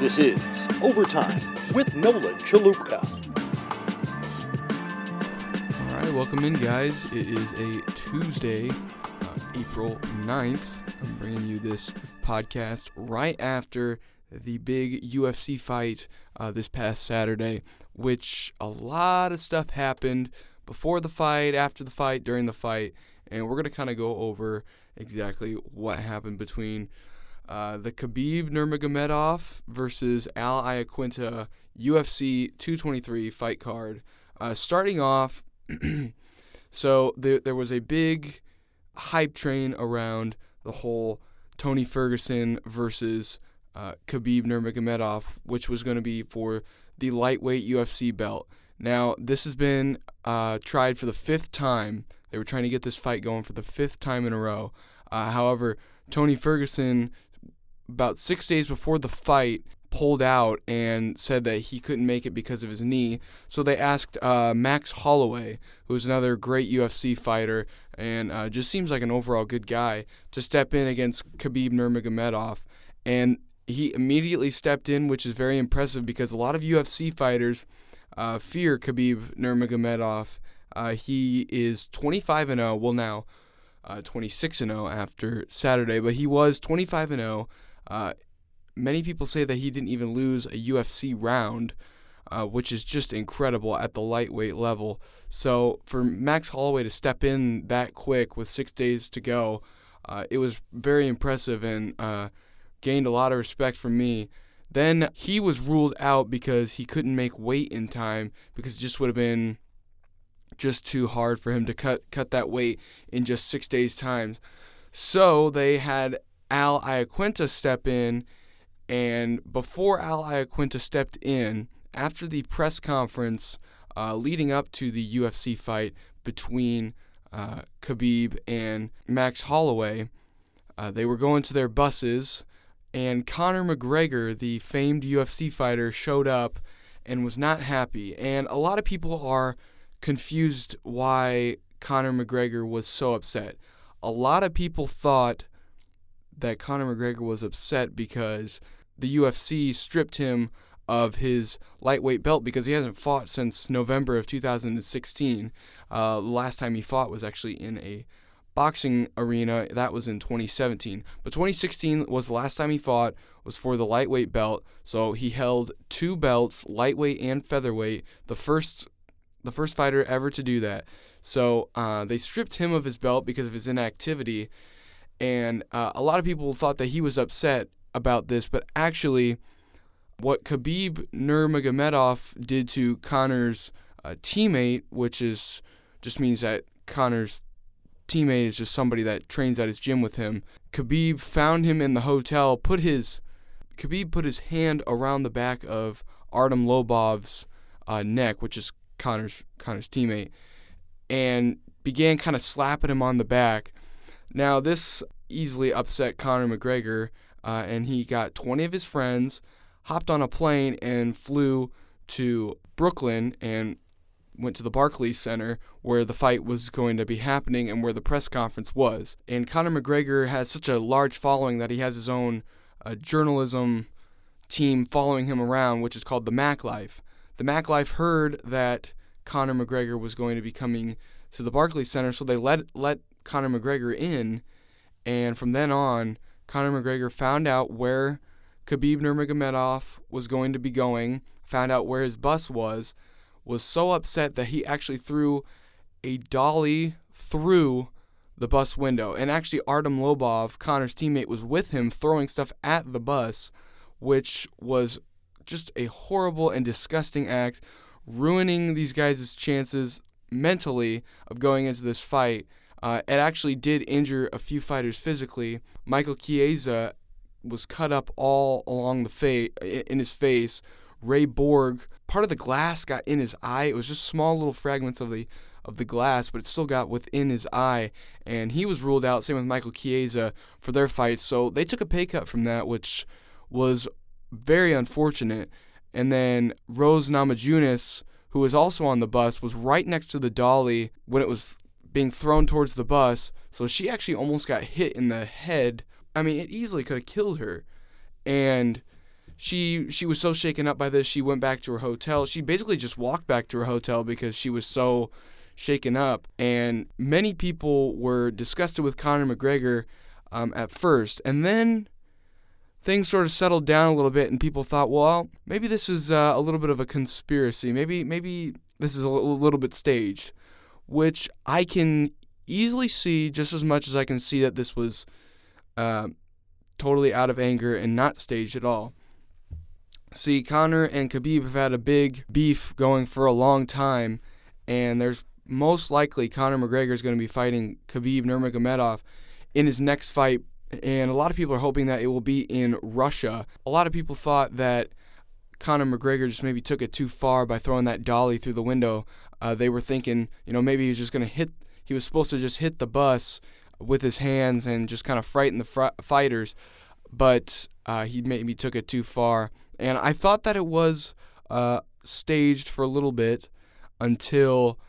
This is Overtime with Nolan Chaloupka. All right, welcome in, guys. It is a Tuesday, April 9th. I'm bringing you this podcast right after the big UFC fight this past Saturday, which a lot of stuff happened before the fight, after the fight, during the fight, and we're going to kind of go over exactly what happened between the Khabib Nurmagomedov versus Al Iaquinta UFC 223 fight card. Starting off, so there was a big hype train around the whole Tony Ferguson versus Khabib Nurmagomedov, which was going to be for the lightweight UFC belt. Now, this has been tried for the fifth time. They were trying to get this fight going for the fifth time in a row. However, Tony Ferguson, about 6 days before the fight, pulled out and said that he couldn't make it because of his knee. So they asked Max Holloway, who's another great UFC fighter and just seems like an overall good guy, to step in against Khabib Nurmagomedov. And he immediately stepped in, which is very impressive because a lot of UFC fighters fear Khabib Nurmagomedov. He is 25-0. Well, now 26-0 after Saturday, but he was 25-0. Many people say that he didn't even lose a UFC round, which is just incredible at the lightweight level. So for Max Holloway to step in that quick with 6 days to go, it was very impressive and gained a lot of respect from me. Then he was ruled out because he couldn't make weight in time because it just would have been just too hard for him to cut that weight in just 6 days' time. So they had Al Iaquinta step in, and before Al Iaquinta stepped in, after the press conference leading up to the UFC fight between Khabib and Max Holloway, they were going to their buses, and Conor McGregor, the famed UFC fighter, showed up and was not happy. And a lot of people are confused why Conor McGregor was so upset. A lot of people thought that Conor McGregor was upset because the UFC stripped him of his lightweight belt because he hasn't fought since November of 2016. The last time he fought was actually in a boxing arena. That was in 2017. But 2016 was the last time he fought, was for the lightweight belt. So he held two belts, lightweight and featherweight, the first fighter ever to do that. So they stripped him of his belt because of his inactivity. And a lot of people thought that he was upset about this, but actually what Khabib Nurmagomedov did to Conor's teammate, which just means that Conor's teammate is just somebody that trains at his gym with him. Khabib found him in the hotel, Khabib put his hand around the back of Artem Lobov's neck, which is Conor's teammate, and began kind of slapping him on the back. Now, this easily upset Conor McGregor, and he got 20 of his friends, hopped on a plane, and flew to Brooklyn and went to the Barclays Center where the fight was going to be happening and where the press conference was. And Conor McGregor has such a large following that he has his own journalism team following him around, which is called the Mac Life. The Mac Life heard that Conor McGregor was going to be coming to the Barclays Center, so they let Conor McGregor in, and from then on, Conor McGregor found out where Khabib Nurmagomedov was going to be going, found out where his bus was so upset that he actually threw a dolly through the bus window. And actually, Artem Lobov, Conor's teammate, was with him throwing stuff at the bus, which was just a horrible and disgusting act, ruining these guys' chances mentally of going into this fight. It actually did injure a few fighters physically. Michael Chiesa was cut up all along in his face. Ray Borg, part of the glass got in his eye. It was just small little fragments of the glass, but it still got within his eye, and he was ruled out. Same with Michael Chiesa for their fight. So they took a pay cut from that, which was very unfortunate. And then Rose Namajunas, who was also on the bus, was right next to the dolly when it was being thrown towards the bus. So she actually almost got hit in the head. I mean, it easily could have killed her. And she was so shaken up by this, she went back to her hotel. She basically just walked back to her hotel because she was so shaken up. And many people were disgusted with Conor McGregor at first. And then things sort of settled down a little bit, and people thought, well, maybe this is a little bit of a conspiracy. Maybe this is a little bit staged, which I can easily see just as much as I can see that this was totally out of anger and not staged at all. See, Conor and Khabib have had a big beef going for a long time, and there's most likely Conor McGregor is going to be fighting Khabib Nurmagomedov in his next fight, and a lot of people are hoping that it will be in Russia. A lot of people thought that Conor McGregor just maybe took it too far by throwing that dolly through the window. They were thinking, maybe he was just going to he was supposed to just hit the bus with his hands and just kind of frighten the fighters, but he maybe took it too far. And I thought that it was staged for a little bit until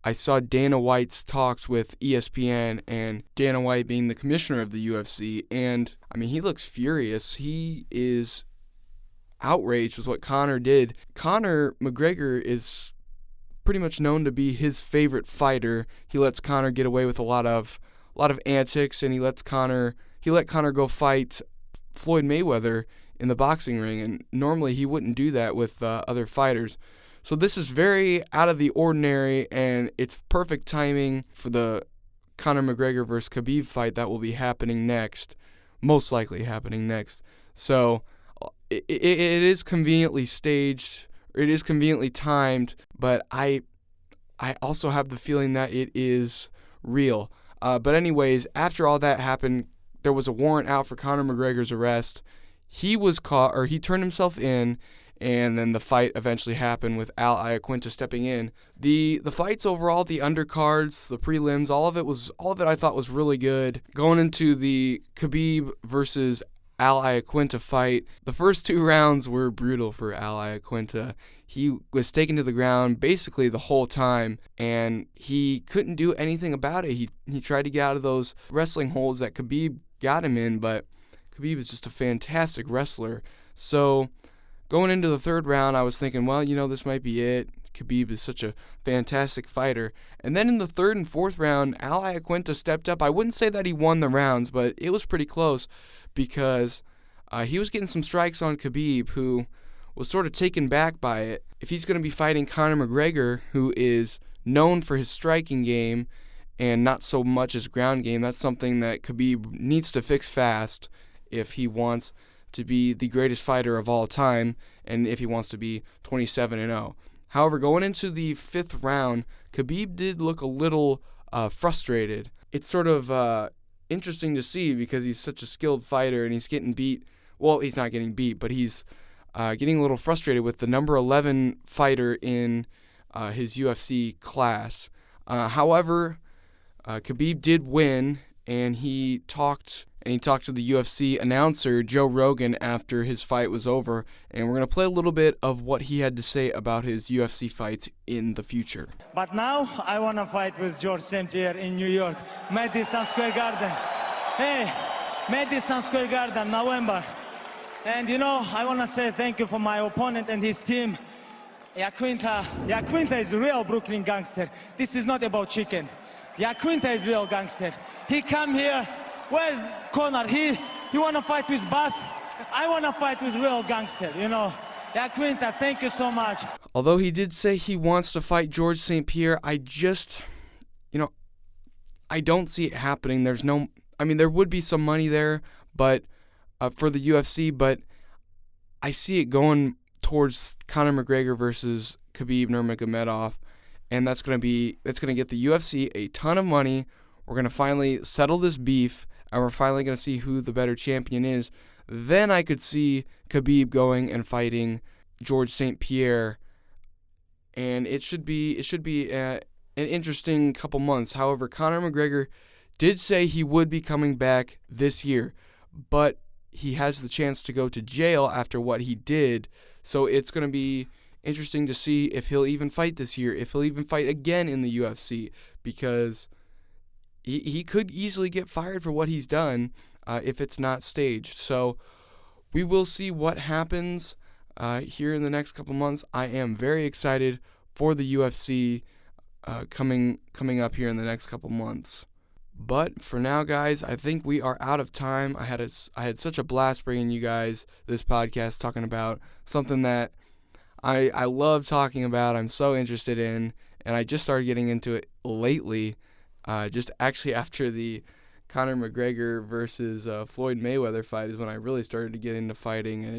I saw Dana White's talks with ESPN, and Dana White being the commissioner of the UFC, and he looks furious. He is outraged with what Conor did. Conor McGregor is pretty much known to be his favorite fighter. He lets Conor get away with a lot of antics, and he let Conor go fight Floyd Mayweather in the boxing ring, and normally he wouldn't do that with other fighters. So this is very out of the ordinary, and it's perfect timing for the Conor McGregor versus Khabib fight that will be happening next, most likely happening next. So it is conveniently staged, it is conveniently timed, but I also have the feeling that it is real. But anyways, after all that happened, there was a warrant out for Conor McGregor's arrest. He was caught, or he turned himself in, and then the fight eventually happened with Al Iaquinta stepping in. The fights overall, the undercards, the prelims, all of it I thought was really good. Going into the Khabib versus Al Iaquinta fight, the first 2 rounds were brutal for Al Iaquinta. He was taken to the ground basically the whole time, and he couldn't do anything about it. He tried to get out of those wrestling holds that Khabib got him in, but Khabib is just a fantastic wrestler. So going into the 3rd round, I was thinking, well, this might be it. Khabib is such a fantastic fighter. And then in the 3rd and 4th round, Al Iaquinta stepped up. I wouldn't say that he won the rounds, but it was pretty close because he was getting some strikes on Khabib, who was sort of taken back by it. If he's going to be fighting Conor McGregor, who is known for his striking game and not so much his ground game, that's something that Khabib needs to fix fast if he wants to be the greatest fighter of all time, and if he wants to be 27-0. However, going into the 5th round, Khabib did look a little frustrated. It's sort of interesting to see because he's such a skilled fighter, and he's getting beat. Well, he's not getting beat, but he's getting a little frustrated with the number 11 fighter in his UFC class. However, Khabib did win, and he talked to the UFC announcer, Joe Rogan, after his fight was over, and we're going to play a little bit of what he had to say about his UFC fights in the future. But now I want to fight with George St. Pierre in New York, Madison Square Garden. Hey, Madison Square Garden, November. And I want to say thank you for my opponent and his team. Iaquinta is a real Brooklyn gangster. This is not about chicken. Iaquinta is real gangster. He come here. Where's Conor? He want to fight with Bass. I want to fight with real gangster, Iaquinta, thank you so much. Although he did say he wants to fight George St. Pierre, I just, I don't see it happening. There would be some money there, but for the UFC, but I see it going towards Conor McGregor versus Khabib Nurmagomedov, and that's going to get the UFC a ton of money. We're going to finally settle this beef, and we're finally going to see who the better champion is. Then I could see Khabib going and fighting George St. Pierre, and it should be an interesting couple months. However, Conor McGregor did say he would be coming back this year, but he has the chance to go to jail after what he did, so it's going to be interesting to see if he'll even fight this year, if he'll even fight again in the UFC, because he could easily get fired for what he's done if it's not staged. So we will see what happens here in the next couple months. I am very excited for the UFC coming up here in the next couple months. But for now, guys, I think we are out of time. I had such a blast bringing you guys this podcast, talking about something that I love talking about, I'm so interested in, and I just started getting into it lately, just actually after the Conor McGregor versus Floyd Mayweather fight is when I really started to get into fighting, and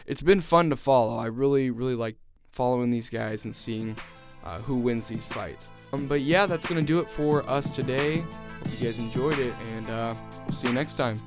it's been fun to follow. I really like following these guys and seeing who wins these fights. But yeah, that's going to do it for us today. Hope you guys enjoyed it, and we'll see you next time.